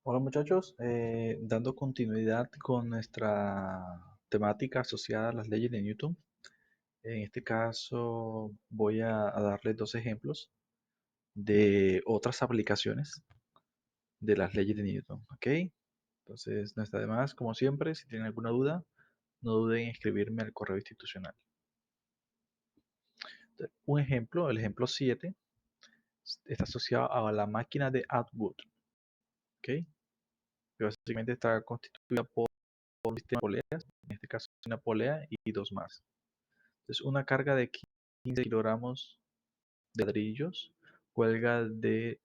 Hola muchachos, dando continuidad con nuestra temática asociada a las leyes de Newton. En este caso voy a darles dos ejemplos de otras aplicaciones de las leyes de Newton, ¿ok? Entonces no está de más, como siempre, si tienen alguna duda, no duden en escribirme al correo institucional. Un ejemplo, el ejemplo 7, está asociado a la máquina de Atwood, ¿ok? Que básicamente está constituida por un sistema de poleas, en este caso una polea y dos más. Entonces, una carga de 15 kilogramos de ladrillos cuelga del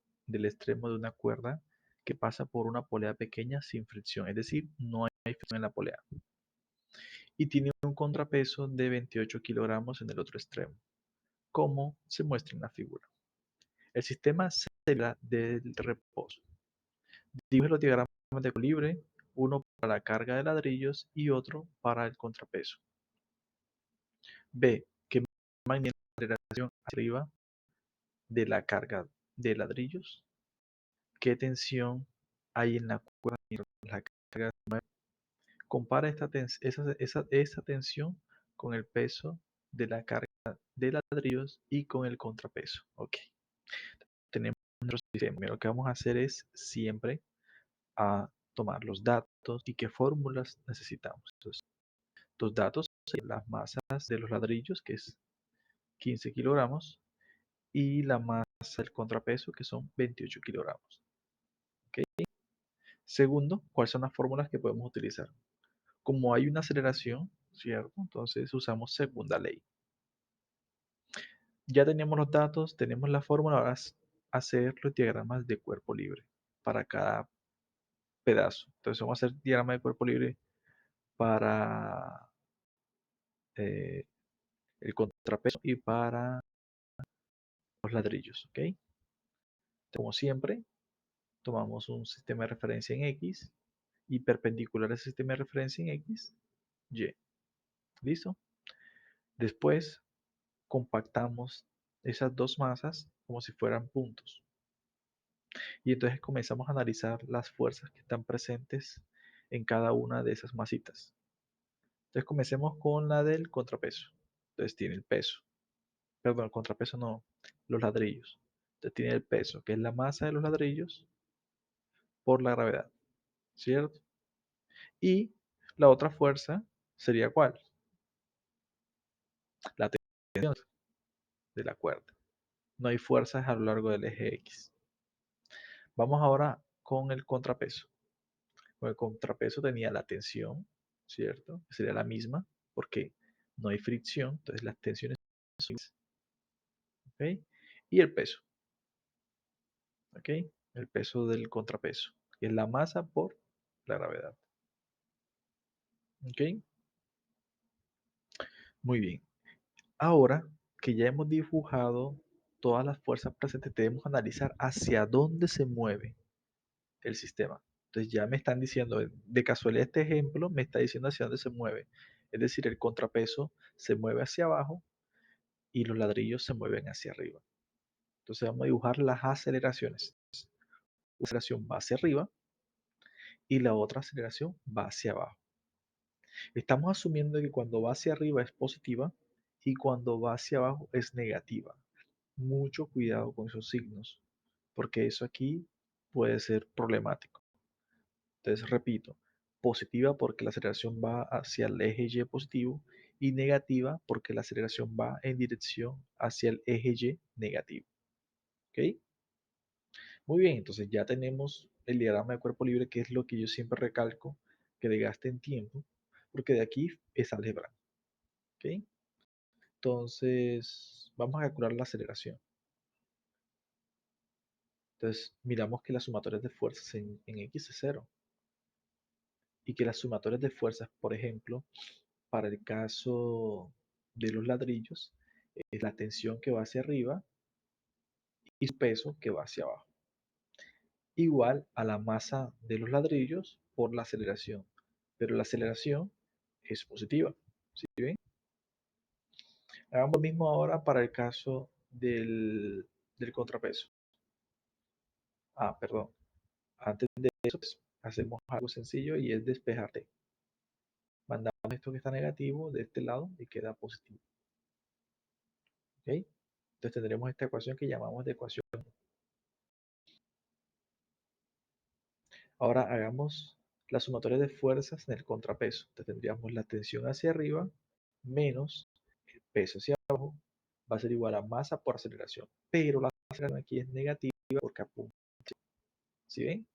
extremo de una cuerda que pasa por una polea pequeña sin fricción, es decir, no hay fricción en la polea. Y tiene un contrapeso de 28 kilogramos en el otro extremo, como se muestra en la figura. El sistema se libra del reposo. Dibuje los diagramas de equilibrio, uno para la carga de ladrillos y otro para el contrapeso. B. ¿Qué magnitud de aceleración hacia arriba de la carga de ladrillos? ¿Qué tensión hay en la cuerda mientras la carga se mueve? Compara esa tensión con el peso de la carga de ladrillos y con el contrapeso. Ok, tenemos nuestro sistema. Lo que vamos a hacer es siempre a tomar los datos y qué fórmulas necesitamos. Entonces, los datos son las masas de los ladrillos, que es 15 kilogramos, y la masa del contrapeso, que son 28 kilogramos. ¿Ok? Segundo, ¿cuáles son las fórmulas que podemos utilizar? Como hay una aceleración, ¿cierto? Entonces usamos segunda ley. Ya teníamos los datos, tenemos la fórmula, ahora es hacer los diagramas de cuerpo libre para cada pedazo. Entonces vamos a hacer diagrama de cuerpo libre para eh, el contrapeso y para los ladrillos, ¿ok? Como siempre, tomamos un sistema de referencia en X y perpendicular al sistema de referencia en X, Y. ¿Listo? Después compactamos esas dos masas como si fueran puntos. Y entonces comenzamos a analizar las fuerzas que están presentes en cada una de esas masitas. Entonces comencemos con la del contrapeso. Entonces tiene el peso. Perdón, el contrapeso no, los ladrillos. Entonces tiene el peso, que es la masa de los ladrillos por la gravedad, ¿cierto? Y la otra fuerza sería ¿cuál? La tensión de la cuerda. No hay fuerzas a lo largo del eje X. Vamos ahora con el contrapeso. Con el contrapeso tenía la tensión, ¿cierto? Sería la misma porque no hay fricción, entonces las tensiones son iguales, ¿ok? Y el peso, ¿ok? El peso del contrapeso, que es la masa por la gravedad, ¿ok? Muy bien. Ahora que ya hemos dibujado todas las fuerzas presentes, debemos analizar hacia dónde se mueve el sistema. Entonces ya me están diciendo, de casualidad este ejemplo me está diciendo hacia dónde se mueve. Es decir, el contrapeso se mueve hacia abajo y los ladrillos se mueven hacia arriba. Entonces vamos a dibujar las aceleraciones. Una aceleración va hacia arriba y la otra aceleración va hacia abajo. Estamos asumiendo que cuando va hacia arriba es positiva y cuando va hacia abajo es negativa. Mucho cuidado con esos signos, porque eso aquí puede ser problemático. Entonces, repito, positiva porque la aceleración va hacia el eje Y positivo y negativa porque la aceleración va en dirección hacia el eje Y negativo. ¿Ok? Muy bien, entonces ya tenemos el diagrama de cuerpo libre, que es lo que yo siempre recalco, que en tiempo, porque de aquí es álgebra. ¿Ok? Entonces, vamos a calcular la aceleración. Entonces, miramos que las sumatorias de fuerzas en X es cero y que las sumatorias de fuerzas, por ejemplo, para el caso de los ladrillos, es la tensión que va hacia arriba y su peso que va hacia abajo. Igual a la masa de los ladrillos por la aceleración. Pero la aceleración es positiva. ¿Sí ven? Hagamos lo mismo ahora para el caso del contrapeso. Perdón. Antes de eso pues, hacemos algo sencillo y es despejar T. Mandamos esto que está negativo de este lado y queda positivo. ¿Ok? Entonces tendremos esta ecuación que llamamos de ecuación. Ahora hagamos la sumatoria de fuerzas en el contrapeso. Entonces tendríamos la tensión hacia arriba menos el peso hacia abajo va a ser igual a masa por aceleración. Pero la aceleración aquí es negativa porque apunta. ¿Sí ven?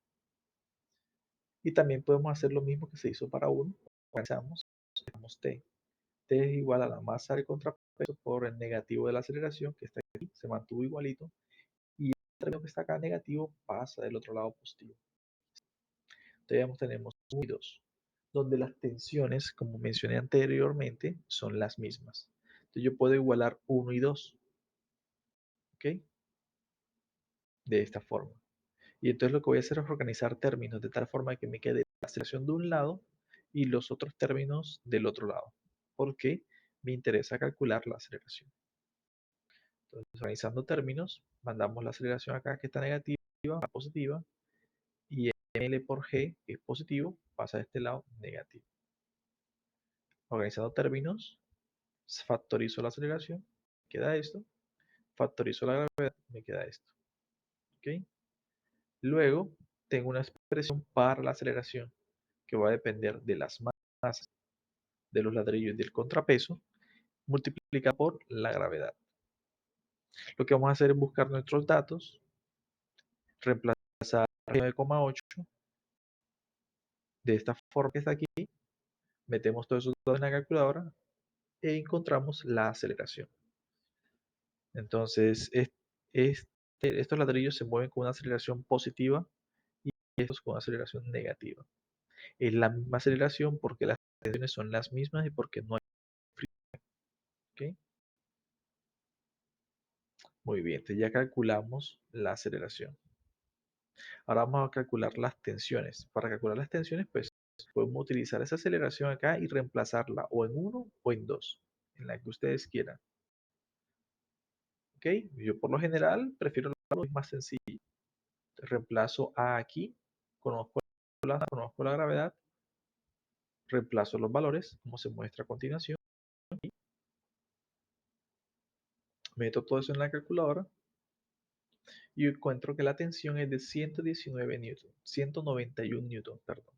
Y también podemos hacer lo mismo que se hizo para 1. Organizamos, dejamos T. T es igual a la masa del contrapeso por el negativo de la aceleración, que está aquí, se mantuvo igualito. Y el término que está acá negativo pasa del otro lado positivo. Entonces tenemos 1 y 2, donde las tensiones, como mencioné anteriormente, son las mismas. Entonces yo puedo igualar 1 y 2, ¿ok? De esta forma. Y entonces lo que voy a hacer es organizar términos de tal forma que me quede la aceleración de un lado y los otros términos del otro lado, porque me interesa calcular la aceleración. Entonces, organizando términos, mandamos la aceleración acá que está negativa a positiva y L por G, que es positivo, pasa de este lado negativo. Organizando términos, factorizo la aceleración, queda esto, factorizo la gravedad, me queda esto. ¿Ok? Luego, tengo una expresión para la aceleración que va a depender de las masas de los ladrillos y del contrapeso, multiplicado por la gravedad. Lo que vamos a hacer es buscar nuestros datos, reemplazar 9,8 de esta forma que está aquí, metemos todos esos datos en la calculadora e encontramos la aceleración. Entonces, estos ladrillos se mueven con una aceleración positiva y estos con aceleración negativa. Es la misma aceleración porque las tensiones son las mismas y porque no hay fricción. ¿Okay? Muy bien, entonces ya calculamos la aceleración. Ahora vamos a calcular las tensiones. Para calcular las tensiones, pues podemos utilizar esa aceleración acá y reemplazarla o en 1 o en 2, en la que ustedes quieran. ¿Ok? Yo por lo general prefiero lo más sencillo. Reemplazo A aquí, conozco la gravedad, reemplazo los valores, como se muestra a continuación, meto todo eso en la calculadora y encuentro que la tensión es de 119 newton, 191 newton, perdón,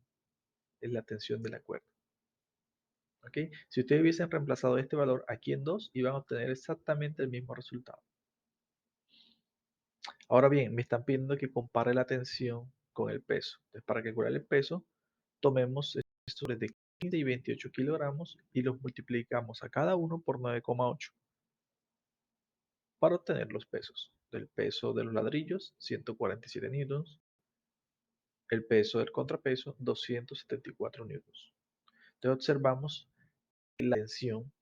es la tensión de la cuerda. ¿Okay? Si ustedes hubiesen reemplazado este valor aquí en 2, iban a obtener exactamente el mismo resultado. Ahora bien, me están pidiendo que compare la tensión con el peso. Entonces, para calcular el peso, tomemos estos de 15 y 28 kilogramos y los multiplicamos a cada uno por 9,8 para obtener los pesos. El peso de los ladrillos, 147 newtons. El peso del contrapeso, 274 newtons. Entonces observamos que la tensión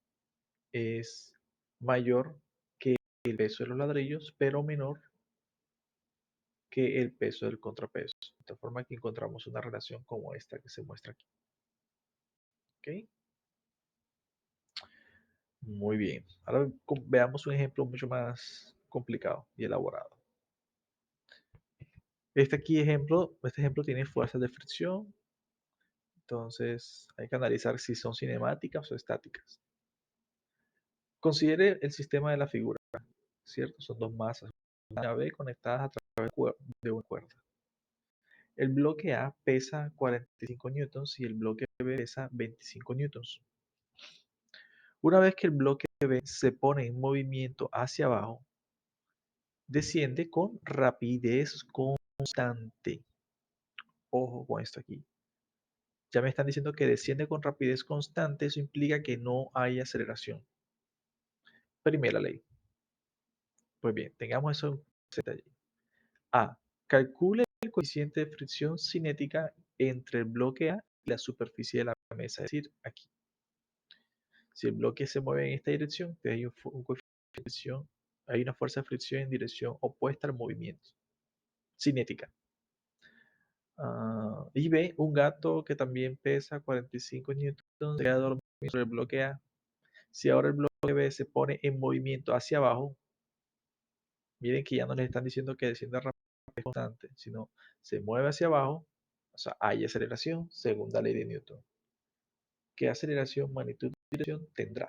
es mayor que el peso de los ladrillos, pero menor que el peso del contrapeso. De esta forma que encontramos una relación como esta que se muestra aquí. ¿Ok? Muy bien. Ahora veamos un ejemplo mucho más complicado y elaborado. Este ejemplo tiene fuerzas de fricción, entonces hay que analizar si son cinemáticas o estáticas. Considere el sistema de la figura, ¿cierto? Son dos masas, A y B conectadas a través de una cuerda. El bloque A pesa 45 newtons y el bloque B pesa 25 newtons. Una vez que el bloque B se pone en movimiento hacia abajo, desciende con rapidez constante. Ojo con esto aquí. Ya me están diciendo que desciende con rapidez constante, eso implica que no hay aceleración. Primera ley. Pues bien, tengamos eso en detalle. A. Calcule el coeficiente de fricción cinética entre el bloque A y la superficie de la mesa, es decir, aquí. Si el bloque se mueve en esta dirección, hay un coeficiente de fricción, hay una fuerza de fricción en dirección opuesta al movimiento. Cinética. Y B, un gato que también pesa 45 newtons, se queda dormido sobre el bloque A. Si ahora el bloque B se pone en movimiento hacia abajo, miren que ya no les están diciendo que descienda rápido constante, sino se mueve hacia abajo, O sea, hay aceleración, segunda ley de Newton. ¿Qué aceleración, magnitud y dirección tendrá?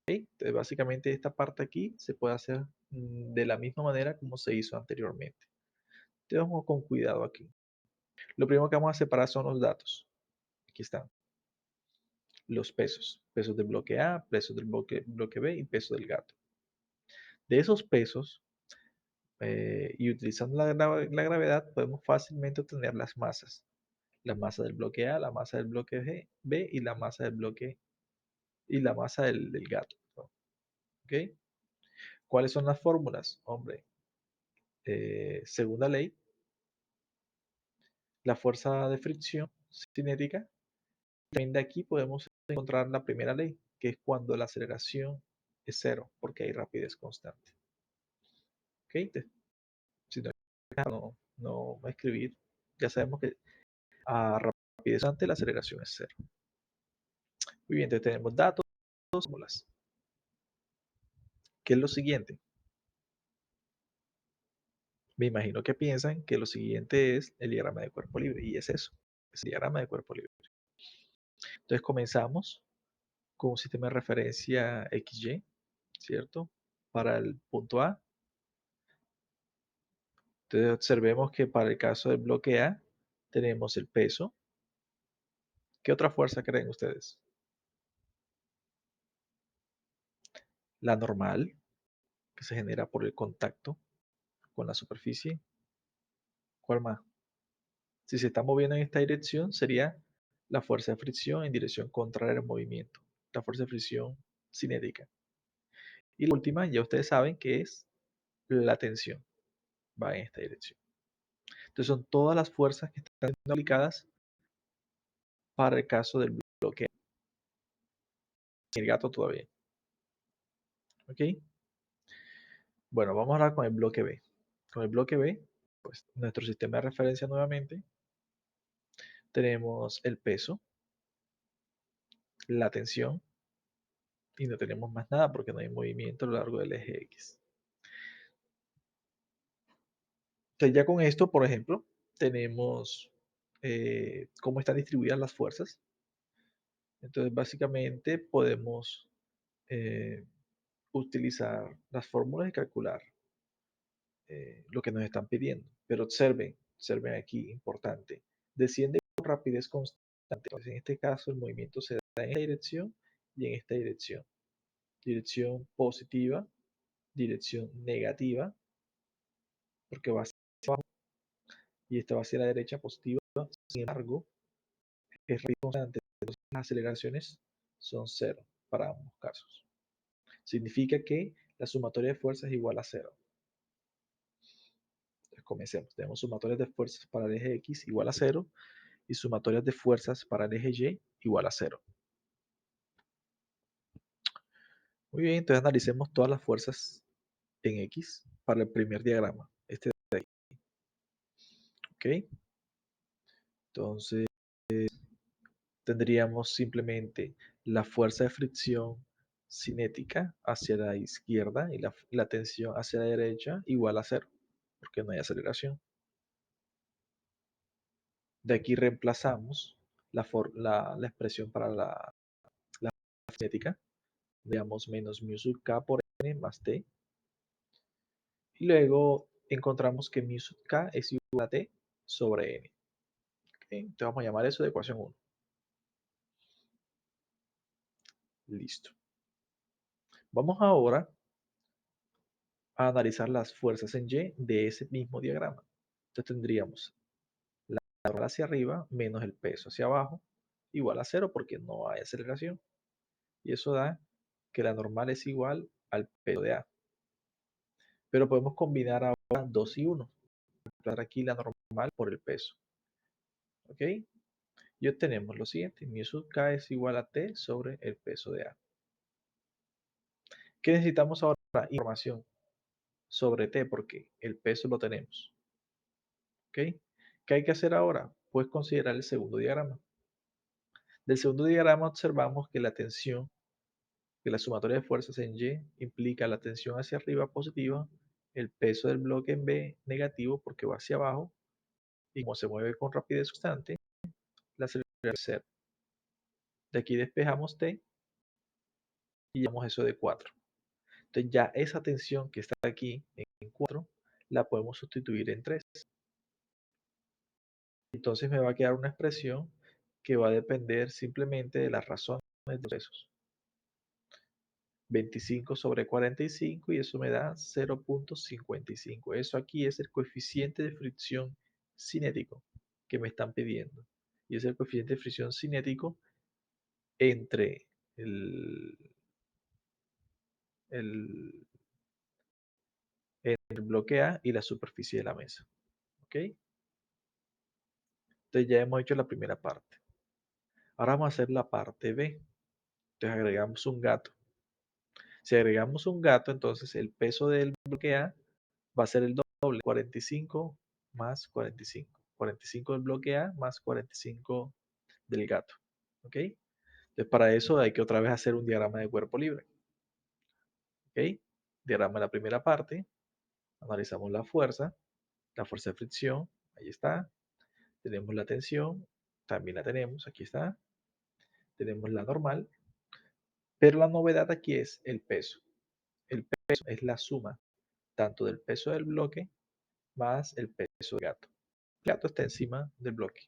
¿Ok? Entonces, básicamente esta parte aquí se puede hacer de la misma manera como se hizo anteriormente. Entonces, vamos con cuidado aquí. Lo primero que vamos a separar son los datos. Aquí están los pesos. Pesos del bloque A, pesos del bloque B y peso del gato. De esos pesos, y utilizando la gravedad, podemos fácilmente obtener las masas. La masa del bloque A, la masa del bloque B y la masa del bloque y la masa del gato. ¿Ok? ¿Cuáles son las fórmulas? Hombre, segunda ley, la fuerza de fricción cinética. También de aquí podemos encontrar la primera ley, que es cuando la aceleración es cero, porque hay rapidez constante. ¿Ok? Si no escribir, ya sabemos que a rapidez constante la aceleración es cero. Muy bien, entonces tenemos datos, fórmulas. ¿Qué es lo siguiente? Me imagino que piensan que lo siguiente es el diagrama de cuerpo libre, y es eso, es el diagrama de cuerpo libre. Entonces comenzamos con un sistema de referencia XY, ¿cierto? Para el punto A. Entonces observemos que para el caso del bloque A tenemos el peso. ¿Qué otra fuerza creen ustedes? La normal, que se genera por el contacto con la superficie. ¿Cuál más? Si se está moviendo en esta dirección, sería la fuerza de fricción en dirección contraria al movimiento, la fuerza de fricción cinética. Y la última, ya ustedes saben que es la tensión, va en esta dirección. Entonces son todas las fuerzas que están siendo aplicadas para el caso del bloque. El gato todavía. ¿Ok? Bueno, vamos a hablar con el bloque B. Con el bloque B, pues nuestro sistema de referencia nuevamente, tenemos el peso, la tensión, y no tenemos más nada porque no hay movimiento a lo largo del eje X. Entonces ya con esto, por ejemplo, tenemos cómo están distribuidas las fuerzas. Entonces básicamente podemos eh, utilizar las fórmulas y calcular lo que nos están pidiendo. Pero observen aquí, importante, desciende con rapidez constante. Entonces, en este caso el movimiento se da en esta dirección y en esta dirección. Dirección positiva, dirección negativa, porque va hacia abajo y esta va hacia la derecha positiva. Sin embargo, es rápido constante. Entonces, las aceleraciones son cero para ambos casos. Significa que la sumatoria de fuerzas es igual a cero. Entonces, comencemos. Tenemos sumatorias de fuerzas para el eje X igual a cero y sumatorias de fuerzas para el eje Y igual a cero. Muy bien, entonces analicemos todas las fuerzas en X para el primer diagrama. Este de ahí. ¿Ok? Entonces, tendríamos simplemente la fuerza de fricción cinética hacia la izquierda y la tensión hacia la derecha igual a cero, porque no hay aceleración. De aquí reemplazamos la expresión para la cinética, digamos menos mu sub k por n más t, y luego encontramos que mu sub k es igual a t sobre n. ¿Okay? Entonces vamos a llamar eso de ecuación 1. Listo. Vamos ahora a analizar las fuerzas en Y de ese mismo diagrama. Entonces tendríamos la normal hacia arriba menos el peso hacia abajo igual a cero porque no hay aceleración. Y eso da que la normal es igual al peso de A. Pero podemos combinar ahora 2 y 1. Dar aquí la normal por el peso. ¿Ok? Y obtenemos lo siguiente. Mi sub K es igual a T sobre el peso de A. ¿Qué necesitamos ahora? Información sobre T porque el peso lo tenemos. ¿Ok? ¿Qué hay que hacer ahora? Pues considerar el segundo diagrama. Del segundo diagrama observamos que la tensión, que la sumatoria de fuerzas en Y implica la tensión hacia arriba positiva, el peso del bloque en B negativo porque va hacia abajo, y como se mueve con rapidez constante, la aceleración es cero. De aquí despejamos t y llamamos eso de 4. Entonces ya esa tensión que está aquí en 4 la podemos sustituir en 3. Entonces me va a quedar una expresión que va a depender simplemente de las razones de los pesos. 25 sobre 45 y eso me da 0.55. Eso aquí es el coeficiente de fricción cinético que me están pidiendo. Y es el coeficiente de fricción cinético entre el, el, el bloque A y la superficie de la mesa. ¿Ok? Entonces ya hemos hecho la primera parte. Ahora vamos a hacer la parte B. Entonces agregamos un gato. Si agregamos un gato, entonces el peso del bloque A va a ser el doble, 45 más 45. 45 del bloque A más 45 del gato. ¿Ok? Entonces para eso hay que otra vez hacer un diagrama de cuerpo libre. ¿Ok? Diagrama de la primera parte. Analizamos la fuerza de fricción. Ahí está. Tenemos la tensión. También la tenemos. Aquí está. Tenemos la normal. Pero la novedad aquí es el peso. El peso es la suma tanto del peso del bloque más el peso del gato. El gato está encima del bloque.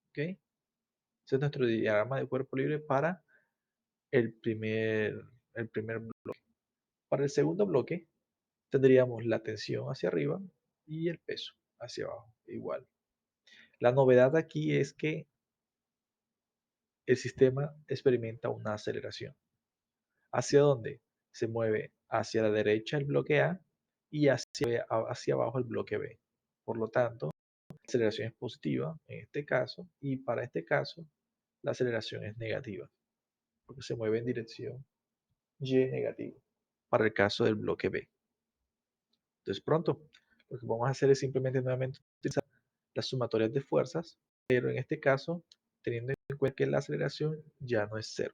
¿Ok? Ese es nuestro diagrama de cuerpo libre para el primer, el primer bloque. Para el segundo bloque tendríamos la tensión hacia arriba y el peso hacia abajo, igual. La novedad aquí es que el sistema experimenta una aceleración. ¿Hacia dónde? Se mueve hacia la derecha el bloque A y hacia abajo el bloque B. Por lo tanto, la aceleración es positiva en este caso y para este caso la aceleración es negativa porque se mueve en dirección Y negativo para el caso del bloque B. Entonces pronto lo que vamos a hacer es simplemente nuevamente utilizar las sumatorias de fuerzas, pero en este caso teniendo en cuenta que la aceleración ya no es cero.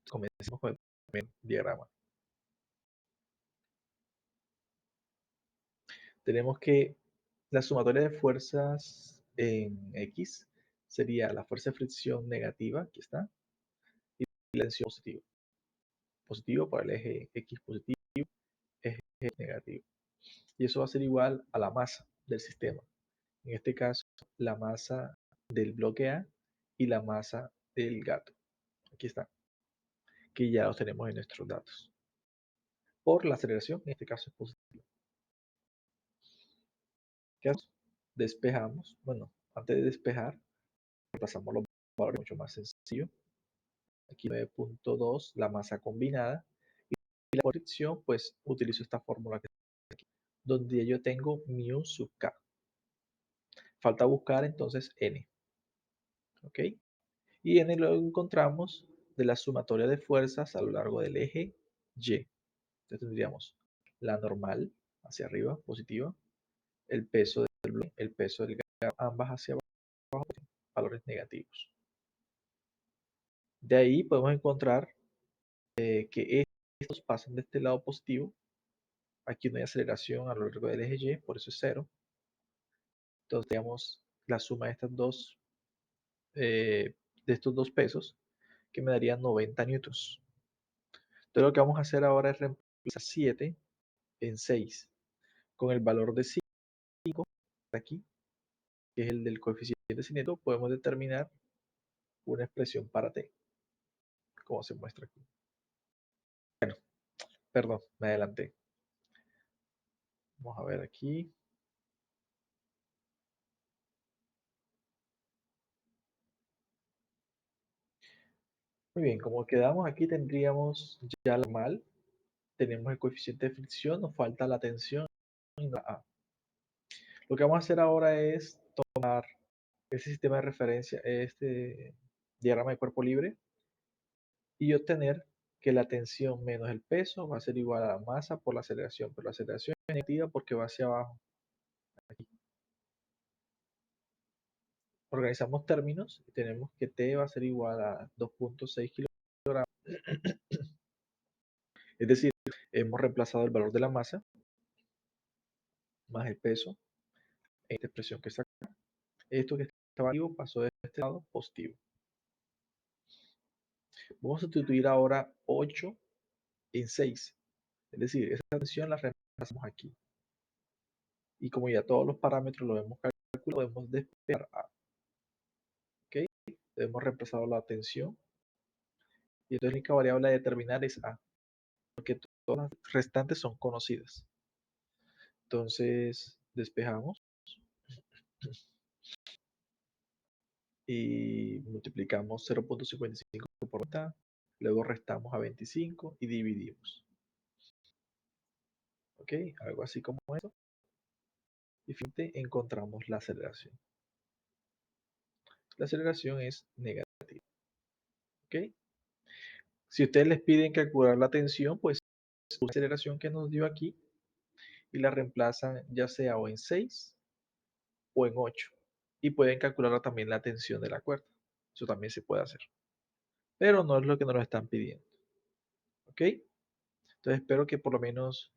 Comencemos con el primer diagrama. Tenemos que la sumatoria de fuerzas en X sería la fuerza de fricción negativa, aquí está, y la tensión positiva. Positivo para el eje X positivo, eje negativo. Y eso va a ser igual a la masa del sistema. En este caso, la masa del bloque A y la masa del gato. Aquí está, que ya los tenemos en nuestros datos. Por la aceleración, en este caso es positiva. ¿Qué hacemos? Despejamos. Bueno, antes de despejar, repasamos los valores mucho más sencillo. Aquí 9.2, la masa combinada. Y la fricción, pues utilizo esta fórmula que está aquí, donde yo tengo mu sub k. Falta buscar entonces n. ¿Ok? Y n lo encontramos de la sumatoria de fuerzas a lo largo del eje Y. Entonces tendríamos la normal hacia arriba, positiva, el peso del bloque, el peso del gas, ambas hacia abajo, valores negativos. De ahí podemos encontrar que estos pasan de este lado positivo. Aquí no hay aceleración a lo largo del eje Y, por eso es cero. Entonces tenemos la suma de estos dos pesos, que me daría 90 newtons. Entonces lo que vamos a hacer ahora es reemplazar 7 en 6 con el valor de 5 aquí, que es el del coeficiente cinético, podemos determinar una expresión para t, como se muestra aquí. Perdón, me adelanté. Vamos a ver aquí. Muy bien, como quedamos aquí tendríamos ya la normal, tenemos el coeficiente de fricción, nos falta la tensión y la A. Lo que vamos a hacer ahora es tomar ese sistema de referencia, este diagrama de cuerpo libre, y obtener que la tensión menos el peso va a ser igual a la masa por la aceleración, pero la aceleración es negativa porque va hacia abajo. Aquí. Organizamos términos y tenemos que T va a ser igual a 2.6 kilogramos. Es decir, hemos reemplazado el valor de la masa más el peso esta expresión que está acá. Esto que estaba negativo pasó de este lado positivo. Vamos a sustituir ahora 8 en 6. Es decir, esa tensión la reemplazamos aquí. Y como ya todos los parámetros lo hemos calculado, podemos despejar A. ¿Ok? Hemos reemplazado la tensión. Y entonces la única variable a determinar es A. Porque todas las restantes son conocidas. Entonces, despejamos y multiplicamos 0.55 por mitad. Luego restamos a 25 y dividimos. ¿Ok? Algo así como eso. Y finalmente encontramos la aceleración. La aceleración es negativa. ¿Ok? Si ustedes les piden calcular la tensión, pues la aceleración que nos dio aquí y la reemplazan ya sea o en 6 o en 8. Y pueden calcular también la tensión de la cuerda. Eso también se puede hacer. Pero no es lo que nos lo están pidiendo. ¿Ok? Entonces espero que por lo menos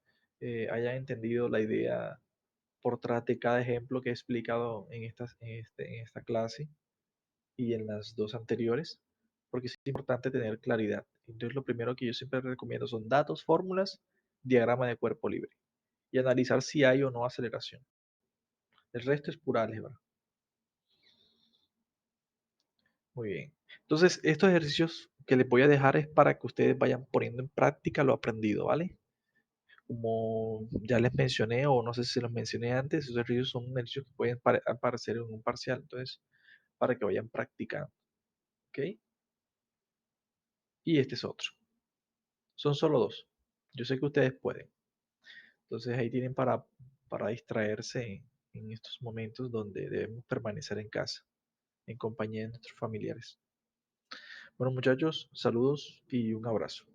hayan entendido la idea por detrás de cada ejemplo que he explicado en esta clase y en las dos anteriores, porque es importante tener claridad. Entonces lo primero que yo siempre recomiendo son datos, fórmulas, diagrama de cuerpo libre y analizar si hay o no aceleración. El resto es pura álgebra. Muy bien. Entonces estos ejercicios que les voy a dejar es para que ustedes vayan poniendo en práctica lo aprendido, ¿vale? Como ya les mencioné, o no sé si se los mencioné antes, esos ejercicios son ejercicios que pueden aparecer en un parcial, entonces, para que vayan practicando, ¿ok? Y este es otro. Son solo dos. Yo sé que ustedes pueden. Entonces ahí tienen para distraerse en estos momentos donde debemos permanecer en casa, en compañía de nuestros familiares. Bueno, muchachos, saludos y un abrazo.